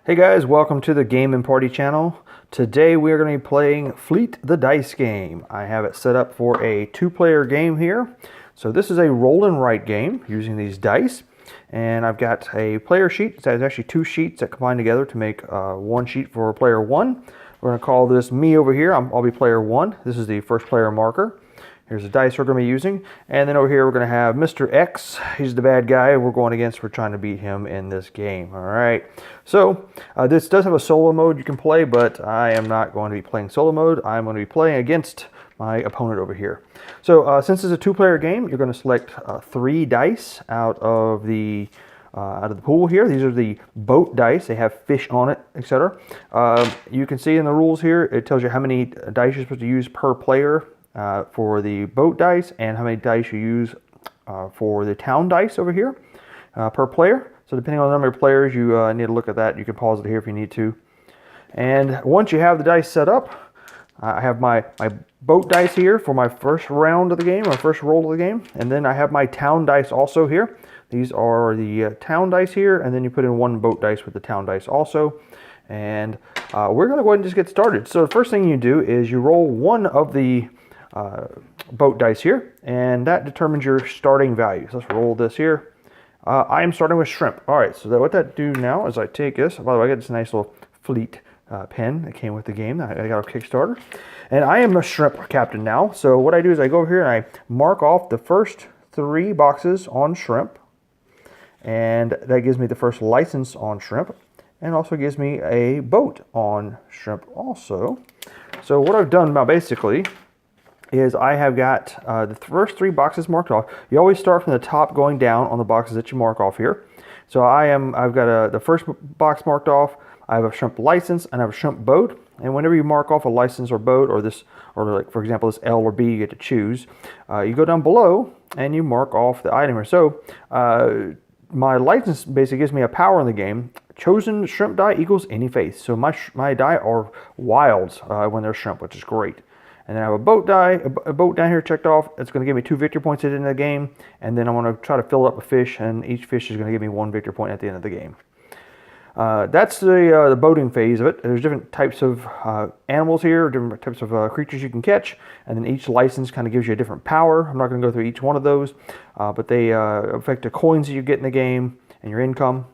Hey guys, welcome to the Game and Party channel. Today we are going to be playing Fleet the Dice game. I have it set up for a two-player game here. So this is a roll and write game using these dice. And I've got a player sheet. There's actually two sheets that combine together to make one sheet for player one. We're going to call this me over here. I'll be player one. This is the first player marker. Here's the dice we're going to be using. And then over here we're going to have Mr. X. He's the bad guy we're going against. We're trying to beat him in this game. All right. So this does have a solo mode you can play, but I am not going to be playing solo mode. I'm going to be playing against my opponent over here. So since it's a two-player game, you're going to select three dice out of the pool here. These are the boat dice. They have fish on it, etc. You can see in the rules here, it tells you how many dice you're supposed to use per player for the boat dice and how many dice you use for the town dice over here per player. So depending on the number of players, you need to look at that. You can pause it here if you need to. And once you have the dice set up, I have my boat dice here for my first round of the game, or first roll of the game. And then I have my town dice also here. These are the town dice here, and then you put in one boat dice with the town dice also. And we're going to go ahead and just get started. So the first thing you do is you roll one of the boat dice here, and that determines your starting value. So let's roll this here. I am starting with shrimp. All right, so what that do now is I take this. By the way, I got this nice little Fleet pen that came with the game. I got a Kickstarter. And I am a shrimp captain now. So what I do is I go over here and I mark off the first three boxes on shrimp. And that gives me the first license on shrimp. And also gives me a boat on shrimp also. So what I've done now basically is I have got the first three boxes marked off. You always start from the top going down on the boxes that you mark off here. So I've got the first box marked off. I have a shrimp license and I have a shrimp boat. And whenever you mark off a license or boat, or this, or like for example this L or B, you get to choose. You go down below and you mark off the item here. So my license basically gives me a power in the game. Chosen shrimp die equals any face. So my die are wilds when they're shrimp, which is great. And then I have a boat die, a boat down here checked off. It's going to give me 2 victory points at the end of the game. And then I want to try to fill up a fish, and each fish is going to give me 1 victory point at the end of the game. That's the boating phase of it. There's different types of animals here, different types of creatures you can catch, and then each license kind of gives you a different power. I'm not going to go through each one of those, but they affect the coins that you get in the game and your income.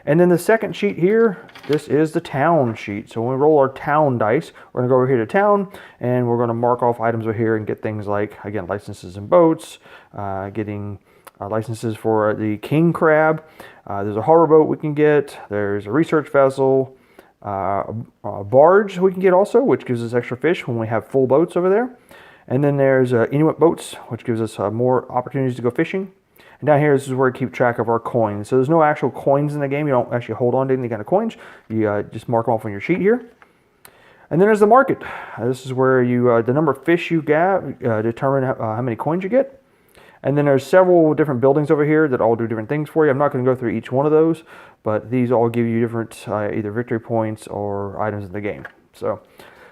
And then the second sheet here, this is the town sheet. So when we roll our town dice, we're going to go over here to town, and we're going to mark off items over here and get things like, again, licenses and boats, getting licenses for the king crab. There's a harbor boat we can get. There's a research vessel, a barge we can get also, which gives us extra fish when we have full boats over there. And then there's Inuit boats, which gives us more opportunities to go fishing. And down here, this is where we keep track of our coins. So there's no actual coins in the game. You don't actually hold on to any kind of coins. You just mark them off on your sheet here. And then there's the market. This is where you the number of fish you get determine how many coins you get. And then there's several different buildings over here that all do different things for you. I'm not going to go through each one of those, but these all give you different either victory points or items in the game. So,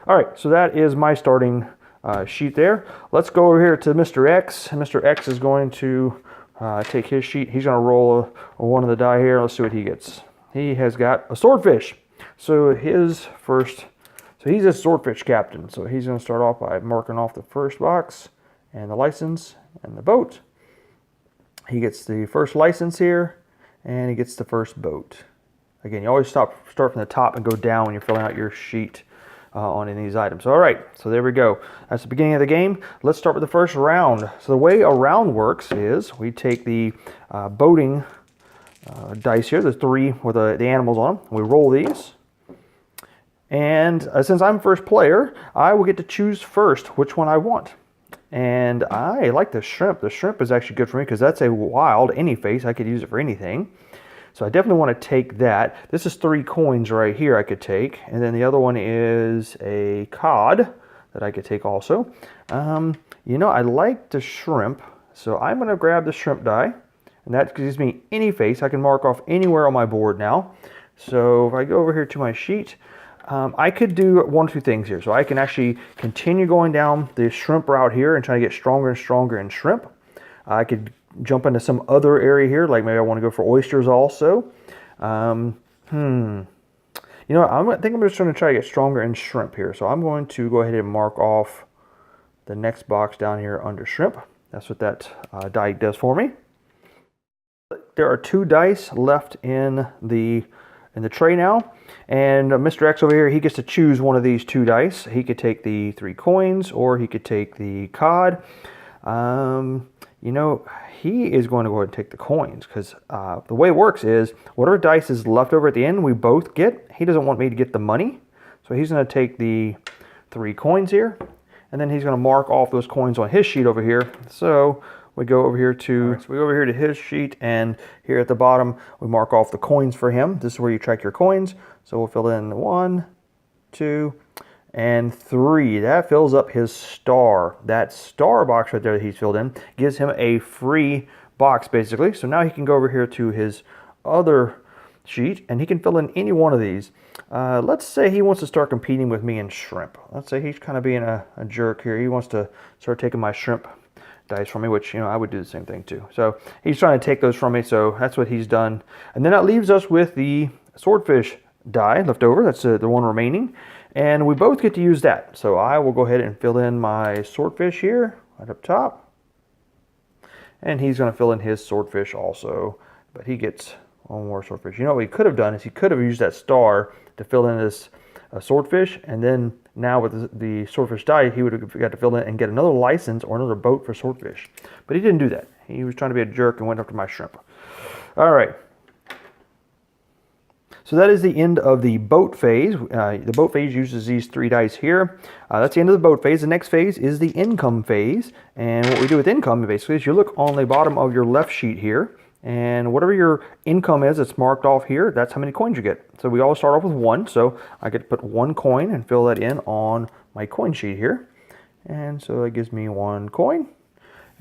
all right, so that is my starting sheet there. Let's go over here to Mr. X. Mr. X is going to take his sheet. He's going to roll a one of the die here. Let's see what he gets. He has got a swordfish. So he's a swordfish captain. So he's going to start off by marking off the first box and the license and the boat. He gets the first license here, and he gets the first boat. Again, you always start from the top and go down when you're filling out your sheet on any of these items. All right, so there we go. That's the beginning of the game. Let's start with the first round. So the way a round works is we take the boating dice here, the three with the animals on them. We roll these. And since I'm first player, I will get to choose first which one I want. And I like the shrimp. The shrimp is actually good for me because that's a wild, any face. I could use it for anything. So I definitely want to take that. This is 3 coins right here I could take. And then the other one is a cod that I could take also. You know, I like the shrimp. So I'm going to grab the shrimp die. And that gives me any face. I can mark off anywhere on my board now. So if I go over here to my sheet, I could do one or two things here. So I can actually continue going down the shrimp route here and try to get stronger and stronger in shrimp. I could jump into some other area here, like maybe I want to go for oysters also. You know, I think I'm just going to try to get stronger in shrimp here. So I'm going to go ahead and mark off the next box down here under shrimp. That's what that die does for me. There are 2 dice left in the tray now, and Mr. X over here, he gets to choose one of these 2 dice. He could take the 3 coins, or he could take the cod. You know, he is going to go ahead and take the coins, because the way it works is whatever dice is left over at the end, we both get. He doesn't want me to get the money, so he's going to take the 3 coins here, and then he's going to mark off those coins on his sheet over here. So we go over here to his sheet, and here at the bottom we mark off the coins for him. This is where you track your coins. So we'll fill in 1, 2, and 3. That fills up his star. That star box right there that he's filled in gives him a free box, basically. So now he can go over here to his other sheet, and he can fill in any one of these. Let's say he wants to start competing with me in shrimp. Let's say he's kind of being a jerk here. He wants to start taking my shrimp dice from me, which, you know, I would do the same thing too. So he's trying to take those from me, so that's what he's done. And then that leaves us with the swordfish die left over. That's the one remaining, and we both get to use that. So I will go ahead and fill in my swordfish here right up top, and he's going to fill in his swordfish also, but he gets one more swordfish. You know what he could have done is he could have used that star to fill in this swordfish, and then now with the swordfish die, he would have got to fill in and get another license or another boat for swordfish. But he didn't do that. He was trying to be a jerk and went after my shrimp. All right. So that is the end of the boat phase. The boat phase uses these 3 dice here. That's the end of the boat phase. The next phase is the income phase. And what we do with income basically is you look on the bottom of your left sheet here, and whatever your income is that's marked off here, that's how many coins you get. So we all start off with 1. So I get to put 1 coin and fill that in on my coin sheet here. And so that gives me 1 coin.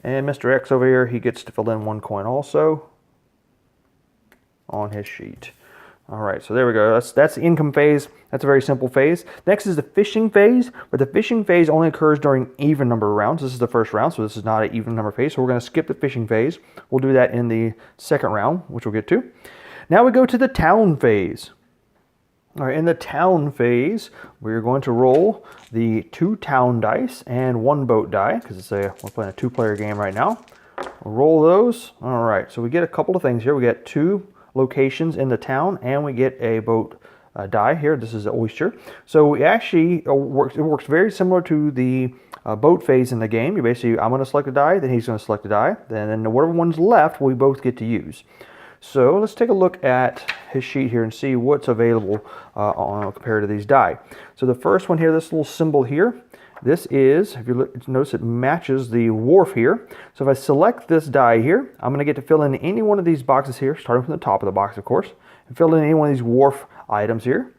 And Mr. X over here, he gets to fill in 1 coin also on his sheet. All right, so there we go. That's the income phase. That's a very simple phase. Next is the fishing phase, but the fishing phase only occurs during even number rounds. This is the first round, so this is not an even number phase. So we're going to skip the fishing phase. We'll do that in the second round, which we'll get to. Now we go to the town phase. All right, in the town phase, we're going to roll the 2 town dice and 1 boat die, because we're playing a 2-player game right now. We'll roll those. All right, so we get a couple of things here. We get 2 locations in the town, and we get a boat die here. This is an oyster. So we actually it works very similar to the boat phase in the game. You basically, I'm going to select a die, then he's going to select a die, then whatever one's left, we both get to use. So let's take a look at his sheet here and see what's available compared to these die. So the first one here, this little symbol here, this is, if you look, notice it matches the wharf here. So if I select this die here, I'm going to get to fill in any one of these boxes here, starting from the top of the box, of course, and fill in any one of these wharf items here.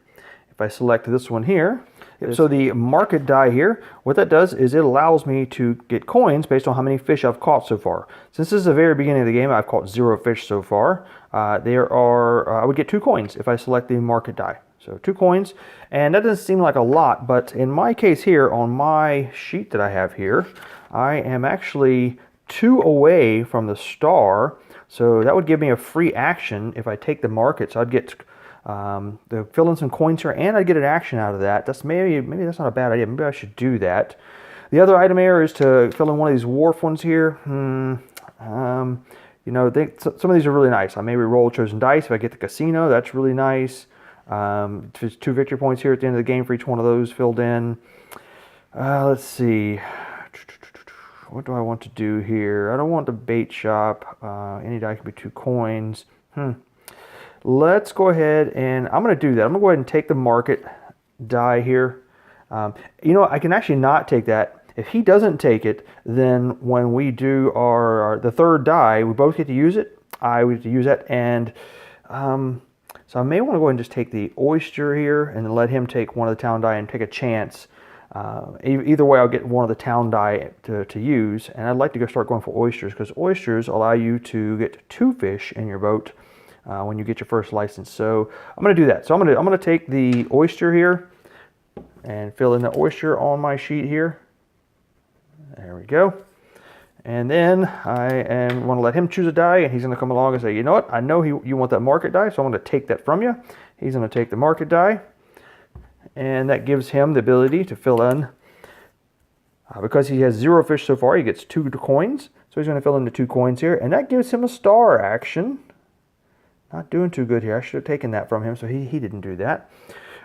If I select this one here, so the market die here, what that does is it allows me to get coins based on how many fish I've caught so far. Since this is the very beginning of the game, I've caught 0 fish so far. I would get 2 coins if I select the market die. So 2 coins, and that doesn't seem like a lot, but in my case here, on my sheet that I have here, I am actually 2 away from the star, so that would give me a free action if I take the market. So I'd get to fill in some coins here, and I'd get an action out of that. That's maybe that's not a bad idea. Maybe I should do that. The other item here is to fill in one of these wharf ones here. You know, some of these are really nice. I may re-roll chosen dice if I get the casino. That's really nice. 2 victory points here at the end of the game for each one of those filled in. Let's see. What do I want to do here? I don't want the bait shop. Any die can be 2 coins. Let's go ahead and I'm going to do that. I'm going to go ahead and take the market die here. You know, I can actually not take that. If he doesn't take it, then when we do the third die, we both get to use it. I would get to use that, and so I may want to go ahead and just take the oyster here and then let him take one of the town die and take a chance. Either way, I'll get one of the town die to use, and I'd like to start going for oysters, because oysters allow you to get 2 fish in your boat when you get your first license. So I'm going to do that. So I'm going to take the oyster here and fill in the oyster on my sheet here. There we go. And then I want to let him choose a die, and he's going to come along and say, you know what, I know you want that market die, so I'm going to take that from you. He's going to take the market die, and that gives him the ability to fill in. Because he has 0 fish so far, he gets 2 coins. So he's going to fill in the 2 coins here, and that gives him a star action. Not doing too good here. I should have taken that from him, so he didn't do that.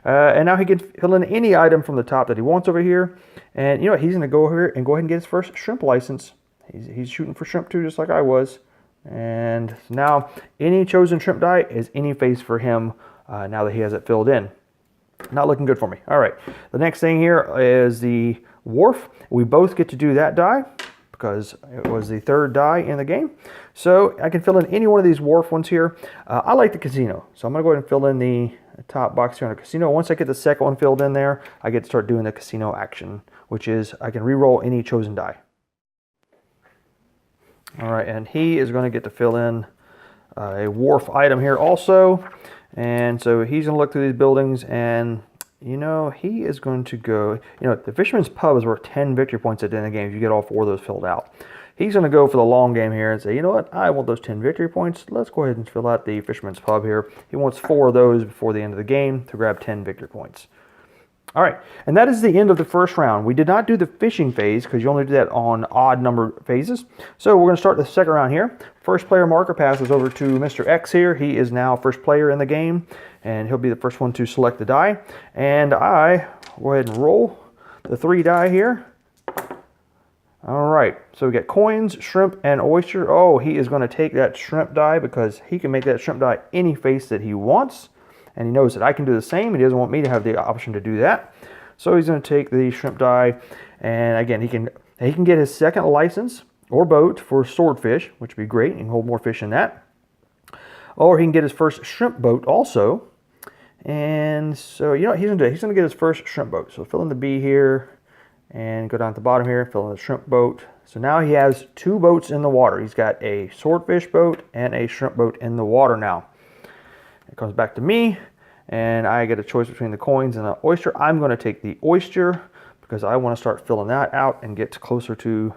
And now he can fill in any item from the top that he wants over here. And you know what? He's going to go over here and go ahead and get his first shrimp license. He's shooting for shrimp too, just like I was. And now any chosen shrimp die is any face for him now that he has it filled in. Not looking good for me. All right. The next thing here is the wharf. We both get to do that die because it was the 3rd die in the game. So I can fill in any one of these wharf ones here. I like the casino. So I'm going to go ahead and fill in the top box here on the casino. Once I get the second one filled in there, I get to start doing the casino action, which is I can re-roll any chosen die. All right, and he is going to get to fill in a wharf item here also. And so he's going to look through these buildings, and you know, he is going to go, you know, the Fisherman's Pub is worth 10 victory points at the end of the game if you get all 4 of those filled out. He's going to go for the long game here and say, you know what, I want those 10 victory points. Let's go ahead and fill out the Fisherman's Pub here. He wants 4 of those before the end of the game to grab 10 victory points. All right, and that is the end of the first round. We did not do the fishing phase because you only do that on odd number phases. So we're going to start the second round here. First player marker passes over to Mr. X here. He is now first player in the game, and he'll be the first one to select the die. And I go ahead and roll the 3 die here. All right, so we got coins, shrimp, and oyster. Oh, he is going to take that shrimp die because he can make that shrimp die any face that he wants. And he knows that I can do the same. He doesn't want me to have the option to do that. So he's going to take the shrimp die. And again, he can get his second license or boat for swordfish, which would be great. He can hold more fish in that. Or he can get his first shrimp boat also. And so, you know what he's going to do? He's going to get his first shrimp boat. So fill in the B here and go down to the bottom here, fill in the shrimp boat. So now he has 2 boats in the water. He's got a swordfish boat and a shrimp boat in the water now. It comes back to me, and I get a choice between the coins and the oyster. I'm going to take the oyster because I want to start filling that out and get closer to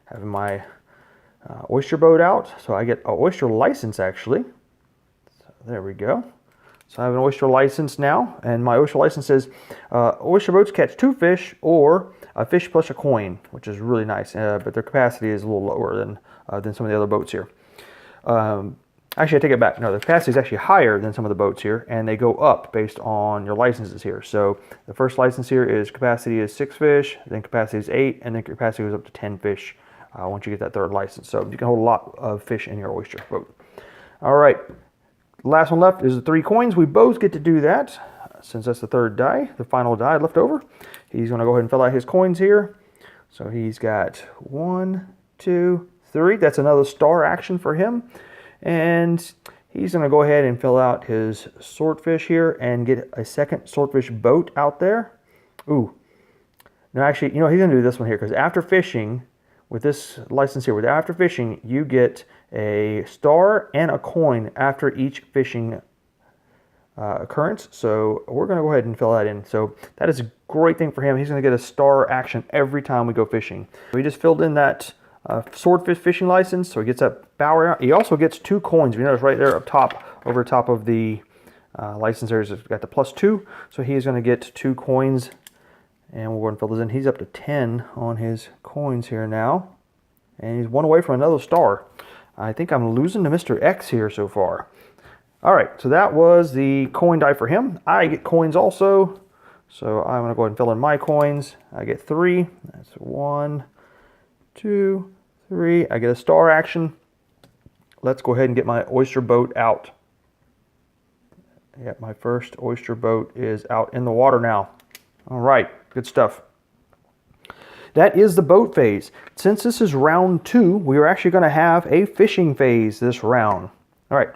having my oyster boat out. So I get an oyster license, actually. So there we go. So I have an oyster license now, and my oyster license says oyster boats catch 2 fish or a fish plus a coin, which is really nice, but their capacity is a little lower than some of the other boats here. Actually, I take it back. No, the capacity is actually higher than some of the boats here, and they go up based on your licenses here. So the first license here is capacity is 6 fish, then capacity is 8, and then capacity goes up to 10 fish once you get that 3rd license. So you can hold a lot of fish in your oyster boat. All right, last one left is the 3 coins. We both get to do that since that's the 3rd die, the final die left over. He's going to go ahead and fill out his coins here. So he's got 1, 2, 3. That's another star action for him. And he's going to go ahead and fill out his swordfish here and get a second swordfish boat out there. Ooh. No, actually, you know, he's going to do this one here because after fishing, with this license here, after fishing, you get a star and a coin after each fishing occurrence. So we're going to go ahead and fill that in. So that is a great thing for him. He's going to get a star action every time we go fishing. We just filled in that swordfish fishing license, so he gets that bower out. He also gets 2 coins. You notice right there up top, over top of the license there, he's got the +2. So he is going to get 2 coins, and we're going to fill this in. He's up to 10 on his coins here now, and he's 1 away from another star. I think I'm losing to Mr. X here so far. All right, so that was the coin die for him. I get coins also, so I'm going to go ahead and fill in my coins. I get 3. That's 1, 2, 3. I get a star action. Let's go ahead and get my oyster boat out. Yep, my first oyster boat is out in the water now. All right, good stuff. That is the boat phase. Since this is round 2, we are actually going to have a fishing phase this round. All right,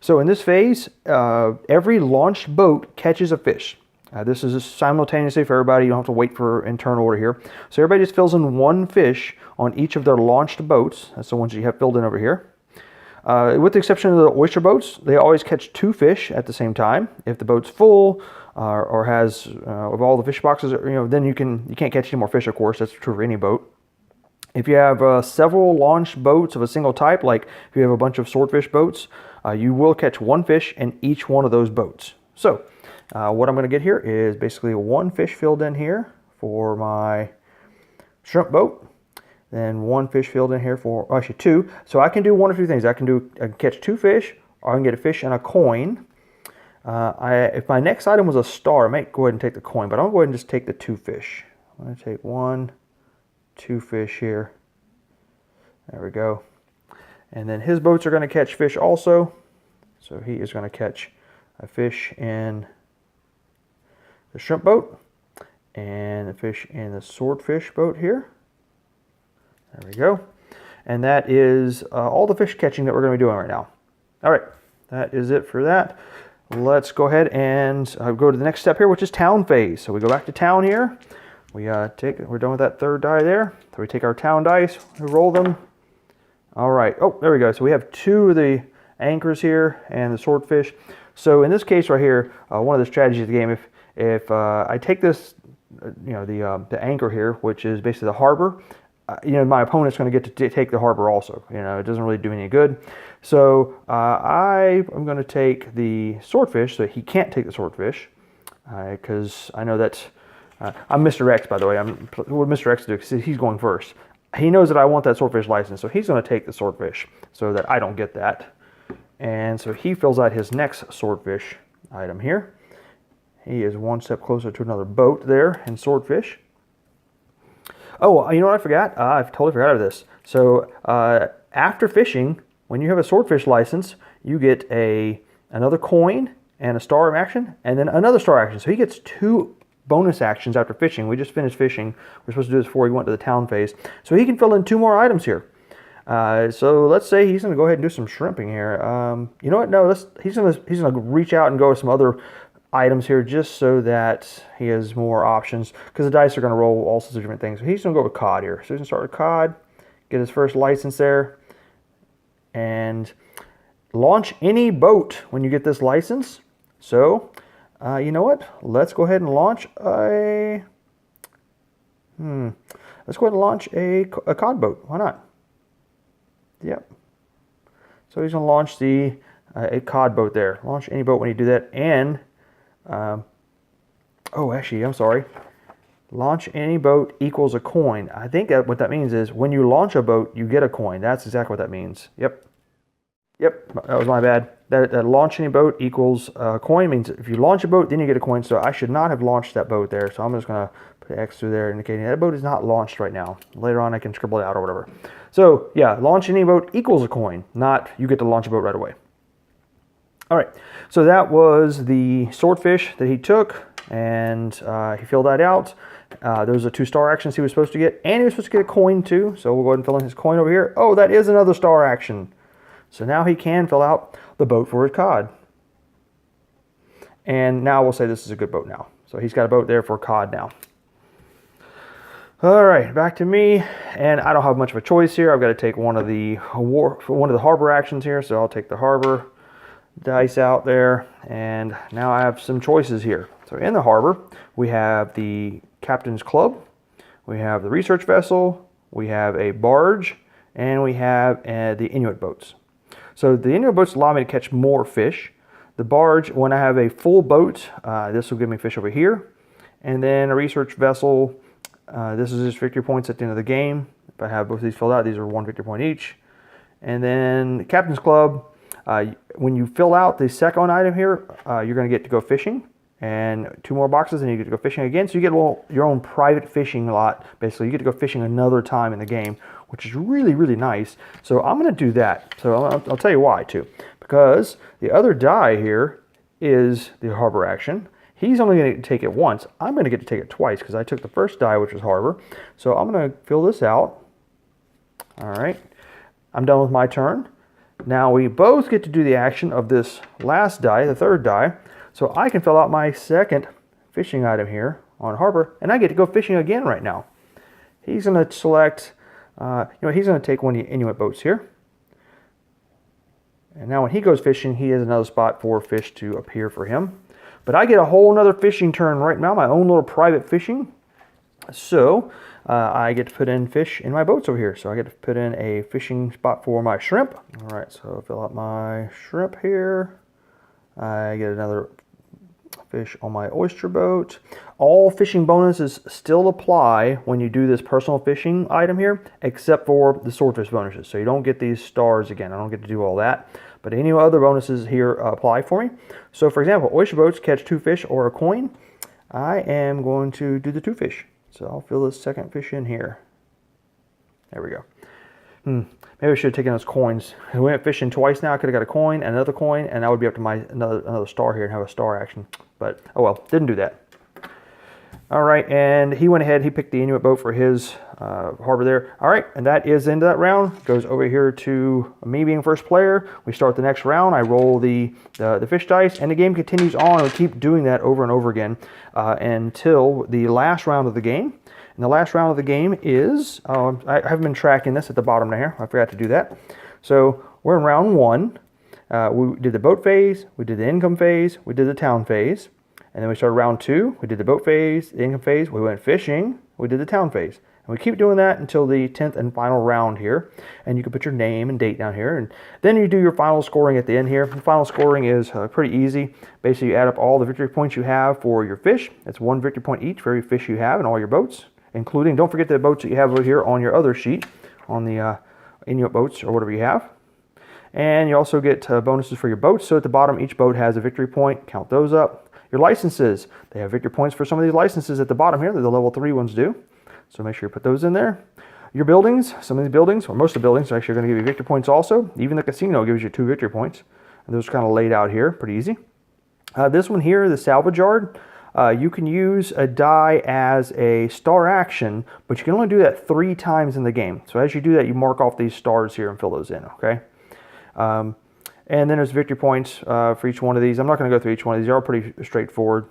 so in this phase, every launched boat catches a fish. This is simultaneously for everybody. You don't have to wait for in turn order here. So everybody just fills in 1 fish on each of their launched boats. That's the ones you have filled in over here. With the exception of the oyster boats, they always catch 2 fish at the same time. If the boat's full or has of all the fish boxes, then you can't catch any more fish. Of course, that's true for any boat. If you have several launch boats of a single type, like if you have a bunch of swordfish boats, you will catch one fish in each one of those boats. So what I'm going to get here is basically one fish filled in here for my shrimp boat, then one fish filled in here for, actually two. So I can do one of two things. I can catch two fish, or I can get a fish and a coin. If my next item was a star, I might go ahead and take the coin, but I'll go ahead and just take the two fish. I'm going to take one, two fish here. There we go. And then his boats are going to catch fish also. So he is going to catch a fish in the shrimp boat and a fish in the swordfish boat here. There we go. And that is all the fish catching that we're going to be doing right now. All right, that is it for that. Let's go ahead and go to the next step here, which is town phase. So we go back to town here. We're done with that third die there. So we take our town dice, we roll them. All right, oh, there we go. So we have two of the anchors here and the swordfish. So in this case right here, one of the strategies of the game, if I take this, the anchor here, which is basically the harbor, my opponent's going to get to take the harbor also. It doesn't really do any good. So I am going to take the swordfish, so he can't take the swordfish, because I know that I'm Mr. X, by the way. What Mr. X do? Because he's going first. He knows that I want that swordfish license, so he's going to take the swordfish so that I don't get that. And so he fills out his next swordfish item here. He is one step closer to another boat there in swordfish. Oh, you know what I forgot? I totally forgot of this. So after fishing, when you have a swordfish license, you get another coin and a star action, and then another star action. So he gets two bonus actions after fishing. We just finished fishing. We're supposed to do this before we went to the town phase. So he can fill in two more items here. So let's say he's going to go ahead and do some shrimping here. You know what? No, he's going to reach out and go with some other items here just so that he has more options, because the dice are going to roll all sorts of different things. So he's going to go with cod here. So he's going to start with cod, get his first license there, and launch any boat when you get this license. So you know what? Let's go ahead and launch a cod boat. Why not? Yep. So he's going to launch a cod boat there. Launch any boat when you do that. And actually, I'm sorry. Launch any boat equals a coin. I think that what that means is when you launch a boat, you get a coin. That's exactly what that means. Yep, that was my bad. That launch any boat equals a coin means if you launch a boat, then you get a coin. So I should not have launched that boat there. So I'm just going to put an X through there indicating that boat is not launched right now. Later on, I can scribble it out or whatever. So yeah, launch any boat equals a coin, not you get to launch a boat right away. All right, so that was the swordfish that he took, and he filled that out. Those are two star actions he was supposed to get, and he was supposed to get a coin too. So we'll go ahead and fill in his coin over here. Oh, that is another star action. So now he can fill out the boat for his cod. And now we'll say this is a good boat now. So he's got a boat there for cod now. All right, back to me, and I don't have much of a choice here. I've got to take one of the harbor actions here, so I'll take the harbor dice out there, and now I have some choices here. So in the harbor, we have the captain's club, we have the research vessel, we have a barge, and we have the Inuit boats. So the Inuit boats allow me to catch more fish. The barge, when I have a full boat, this will give me fish over here, and then a research vessel. This is just victory points at the end of the game. If I have both of these filled out, these are 1 victory point each. And then the Captain's Club, when you fill out the second item here, you're going to get to go fishing. And 2 more boxes, and you get to go fishing again. So you get your own private fishing lot. Basically, you get to go fishing another time in the game, which is really, really nice. So I'm going to do that. So I'll tell you why, too. Because the other die here is the harbor action. He's only going to take it once. I'm going to get to take it twice because I took the first die, which was harbor. So I'm going to fill this out. All right. I'm done with my turn. Now we both get to do the action of this last die, the third die. So I can fill out my second fishing item here on harbor, and I get to go fishing again right now. He's going to select, he's going to take one of the Inuit boats here. And now when he goes fishing, he has another spot for fish to appear for him. But I get a whole nother fishing turn right now, my own little private fishing. So I get to put in fish in my boats over here. So I get to put in a fishing spot for my shrimp. All right, so fill out my shrimp here. I get another fish on my oyster boat. All fishing bonuses still apply when you do this personal fishing item here, except for the swordfish bonuses. So you don't get these stars again. I don't get to do all that. But any other bonuses here apply for me. So for example, oyster boats catch 2 fish or a coin. I am going to do the 2 fish. So I'll fill this second fish in here. There we go. Maybe I should have taken those coins. We went fishing twice now. I could have got a coin, another coin, and that would be up to my another star here and have a star action. But oh well, didn't do that. All right, and he went ahead. He picked the Inuit boat for his harbor there. All right, and that is the end of that round. Goes over here to me being first player. We start the next round. I roll the fish dice, and the game continues on. We keep doing that over and over again until the last round of the game. And the last round of the game is, I haven't been tracking this at the bottom there. I forgot to do that. So we're in round 1. We did the boat phase, we did the income phase, we did the town phase. And then we started round 2. We did the boat phase, the income phase, we went fishing, we did the town phase. And we keep doing that until the 10th and final round here. And you can put your name and date down here. And then you do your final scoring at the end here. The final scoring is pretty easy. Basically, you add up all the victory points you have for your fish. That's 1 victory point each for every fish you have in all your boats, including, don't forget the boats that you have over here on your other sheet, on the Inuit boats or whatever you have. And you also get bonuses for your boats. So at the bottom, each boat has a victory point. Count those up. Your licenses, they have victory points for some of these licenses at the bottom here. The level 3 ones do. So make sure you put those in there. Your buildings, some of these buildings, or most of the buildings, are actually going to give you victory points also. Even the casino gives you 2 victory points. And those are kind of laid out here, pretty easy. This one here, the salvage yard, you can use a die as a star action, but you can only do that 3 times in the game. So as you do that, you mark off these stars here and fill those in, okay? And then there's victory points for each one of these. I'm not going to go through each one of these. They're all pretty straightforward.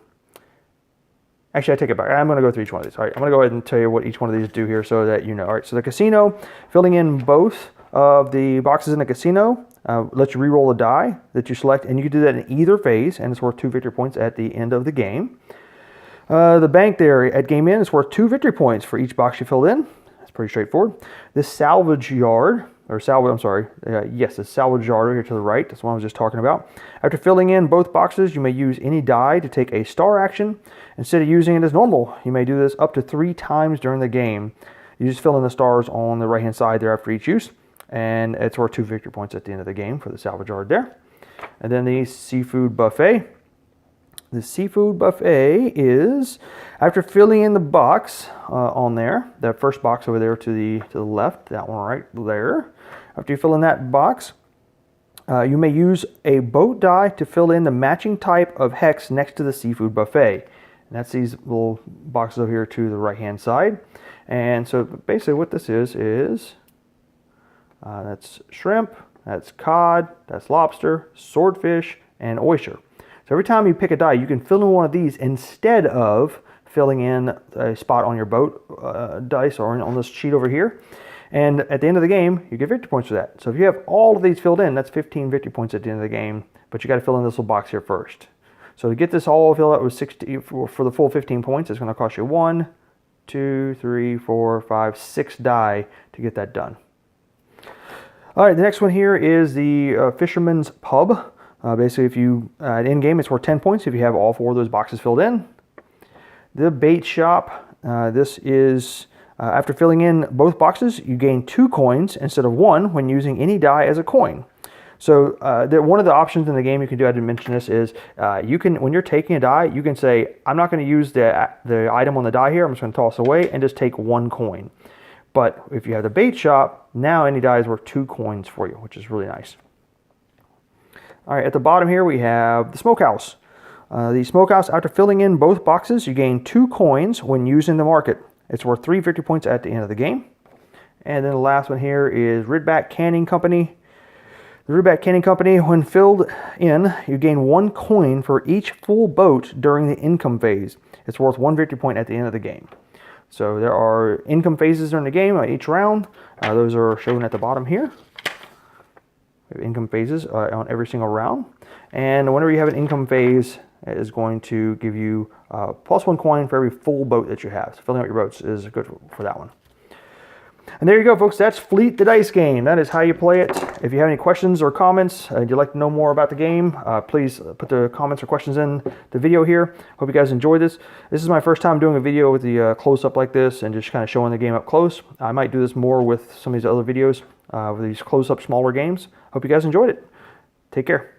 Actually, I take it back. I'm going to go through each one of these. All right, I'm going to go ahead and tell you what each one of these do here so that you know. All right, so the casino, filling in both of the boxes in the casino, lets you re-roll a die that you select, and you can do that in either phase, and it's worth 2 victory points at the end of the game. The bank there at game end is worth 2 victory points for each box you filled in. That's pretty straightforward. This salvage yard, or salvage, I'm sorry, yes, the salvage yard over here to the right, that's what I was just talking about. After filling in both boxes, you may use any die to take a star action. Instead of using it as normal, you may do this up to 3 times during the game. You just fill in the stars on the right-hand side there after each use, and it's worth 2 victory points at the end of the game for the salvage yard there. And then the seafood buffet. The seafood buffet is, after filling in the box on there, that first box over there to the left, that one right there. After you fill in that box, you may use a boat die to fill in the matching type of hex next to the seafood buffet. And that's these little boxes over here to the right-hand side. And so basically what this is that's shrimp, that's cod, that's lobster, swordfish, and oyster. So every time you pick a die, you can fill in one of these instead of filling in a spot on your boat dice or on this sheet over here. And at the end of the game, you get victory points for that. So if you have all of these filled in, that's 15 victory points at the end of the game. But you got to fill in this little box here first. So to get this all filled out with 60 for the full 15 points, it's going to cost you 1, 2, 3, 4, 5, 6 die to get that done. All right, the next one here is the Fisherman's Pub. Basically, if you in game, it's worth 10 points if you have all 4 of those boxes filled in. The bait shop. This is after filling in both boxes, you gain 2 coins instead of 1 when using any die as a coin. So one of the options in the game you can do, I didn't mention this, is you can, when you're taking a die, you can say, I'm not going to use the item on the die here. I'm just going to toss away and just take 1 coin. But if you have the bait shop, now any die is worth 2 coins for you, which is really nice. All right, at the bottom here we have the smokehouse. The smokehouse, after filling in both boxes, you gain 2 coins when using the market. It's worth 3 victory points at the end of the game. And then the last one here is Ridback Canning Company. The Ridback Canning Company, when filled in, you gain 1 coin for each full boat during the income phase. It's worth 1 victory point at the end of the game. So there are income phases during the game each round. Those are shown at the bottom here. We have income phases on every single round. And whenever you have an income phase, is going to give you +1 coin for every full boat that you have. So filling out your boats is good for that one. And there you go, folks. That's Fleet the Dice Game. That is how you play it. If you have any questions or comments and you'd like to know more about the game, please put the comments or questions in the video here. Hope you guys enjoyed this. This is my first time doing a video with the close-up like this and just kind of showing the game up close. I might do this more with some of these other videos with these close-up smaller games. Hope you guys enjoyed it. Take care.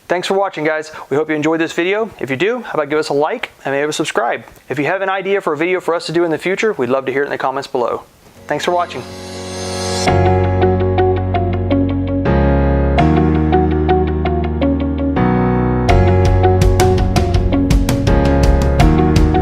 Thanks for watching, guys. We hope you enjoyed this video. If you do, how about give us a like and maybe subscribe. If you have an idea for a video for us to do in the future, we'd love to hear it in the comments below. Thanks for watching.